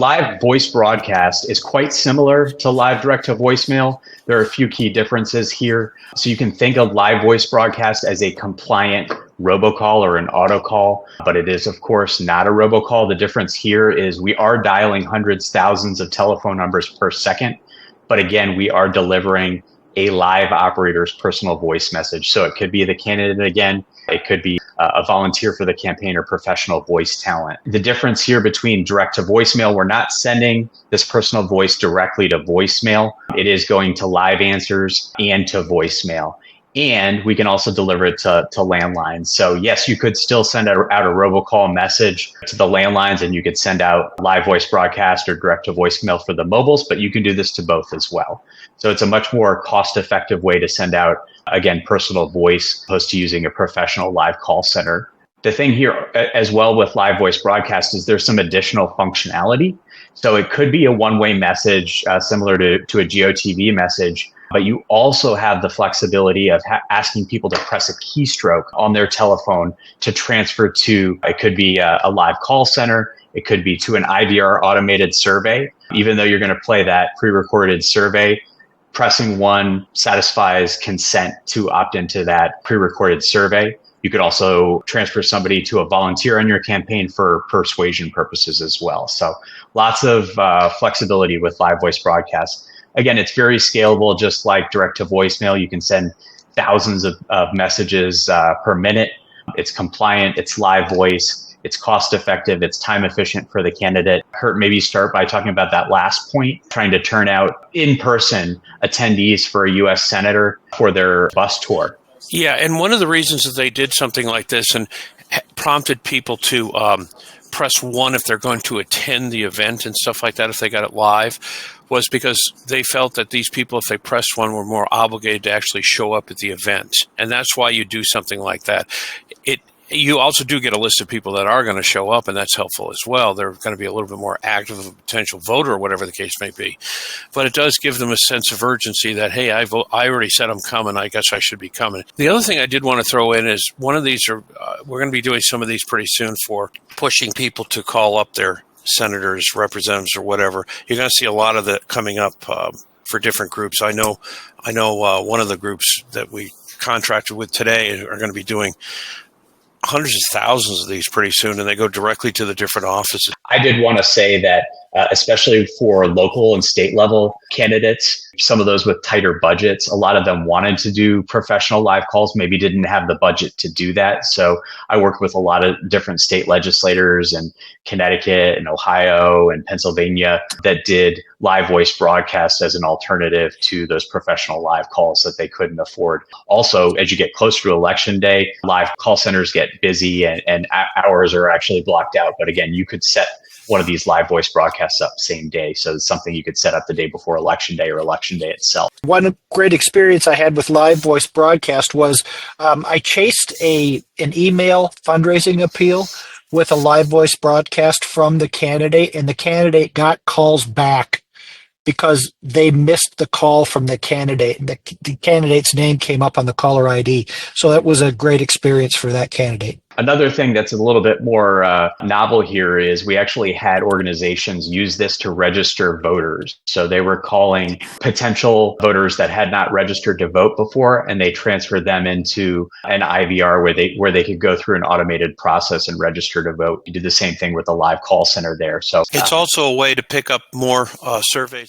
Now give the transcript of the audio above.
Live voice broadcast is quite similar to live direct to voicemail. There are a few key differences here. So you can think of live voice broadcast as a compliant robocall or an autocall, but it is, of course, not a robocall. The difference here is we are dialing hundreds, thousands of telephone numbers per second. But again, we are delivering a live operator's personal voice message. So it could be the candidate again. It could be a volunteer for the campaign or professional voice talent. The difference here between direct to voicemail, we're not sending this personal voice directly to voicemail. It is going to live answers and to voicemail. And we can also deliver it to landlines. So yes, you could still send out a robocall message to the landlines, and you could send out live voice broadcast or direct to voicemail for the mobiles, but you can do this to both as well. So it's a much more cost-effective way to send out, again, personal voice opposed to using a professional live call center. The thing here as well with live voice broadcast is there's some additional functionality. So it could be a one-way message similar to a GOTV message, but you also have the flexibility of asking people to press a keystroke on their telephone to transfer to, it could be a live call center, it could be to an IVR automated survey. Even though you're going to play that pre-recorded survey, pressing one satisfies consent to opt into that pre-recorded survey. You could also transfer somebody to a volunteer on your campaign for persuasion purposes as well. So lots of flexibility with live voice broadcast. Again, it's very scalable, just like direct to voicemail. You can send thousands of messages per minute. It's compliant, it's live voice, it's cost effective, it's time efficient for the candidate. Kurt, maybe start by talking about that last point, trying to turn out in-person attendees for a U.S. senator for their bus tour. Yeah, and one of the reasons that they did something like this and prompted people to press one if they're going to attend the event and stuff like that, if they got it live, was because they felt that these people, if they pressed one, were more obligated to actually show up at the event. And that's why you do something like that. You also do get a list of people that are going to show up, and that's helpful as well. They're going to be a little bit more active of a potential voter or whatever the case may be. But it does give them a sense of urgency that, hey, I already said I'm coming. I guess I should be coming. The other thing I did want to throw in is one of these we're going to be doing some of these pretty soon for pushing people to call up their senators, representatives, or whatever. You're going to see a lot of that coming up for different groups. I know one of the groups that we contracted with today are going to be doing hundreds of thousands of these pretty soon, and they go directly to the different offices. I did want to say that, especially for local and state level candidates, some of those with tighter budgets, a lot of them wanted to do professional live calls, maybe didn't have the budget to do that. So I worked with a lot of different state legislators in Connecticut and Ohio and Pennsylvania that did live voice broadcast as an alternative to those professional live calls that they couldn't afford. Also, as you get closer to election day, live call centers get busy and hours are actually blocked out. But again, you could set one of these live voice broadcasts up same day. So it's something you could set up the day before election day or election day itself. One great experience I had with live voice broadcast was I chased an email fundraising appeal with a live voice broadcast from the candidate, and the candidate got calls back because they missed the call from the candidate. The candidate's name came up on the caller ID. So that was a great experience for that candidate. Another thing that's a little bit more novel here is we actually had organizations use this to register voters. So they were calling potential voters that had not registered to vote before, and they transferred them into an IVR where they could go through an automated process and register to vote. You did the same thing with the live call center there. So it's also a way to pick up more surveys.